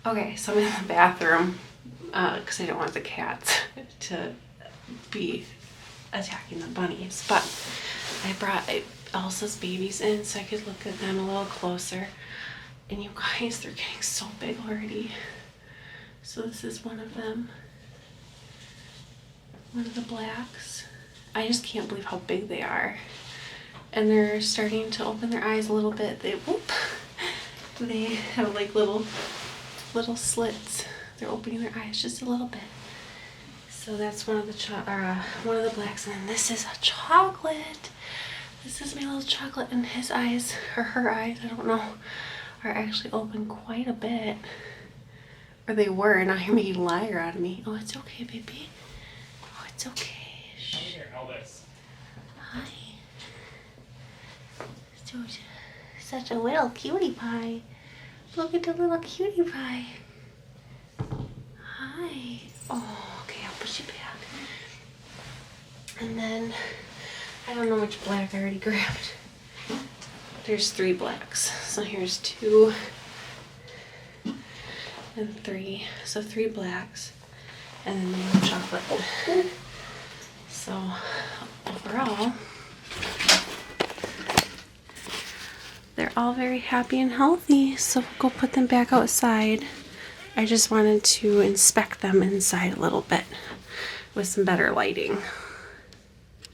Okay, so I'm in the bathroom because I don't want the cats to be attacking the bunnies. But I brought Elsa's babies in so I could look at them a little closer. And you guys, they're getting so big already. So this is one of them. One of the blacks. I just can't believe how big they are. And they're starting to open their eyes a little bit. They have like little slits. They're opening their eyes just a little bit. So that's one of the blacks, and then this is a chocolate. This is my little chocolate, and his eyes, or her eyes, I don't know, are actually open quite a bit. Or they were, now you're making a liar out of me. Oh, it's okay, baby. Oh, it's okay. Shh. Here, Elvis. Hi. Such a little cutie pie. Look at the little cutie pie. Hi. Oh, okay, I'll put you back. And then, I don't know which black I already grabbed. There's 3 blacks. So here's 2 and 3. So 3 blacks. And then the little chocolate. So, overall, they're all very happy and healthy. So we'll go put them back outside. I just wanted to inspect them inside a little bit with some better lighting.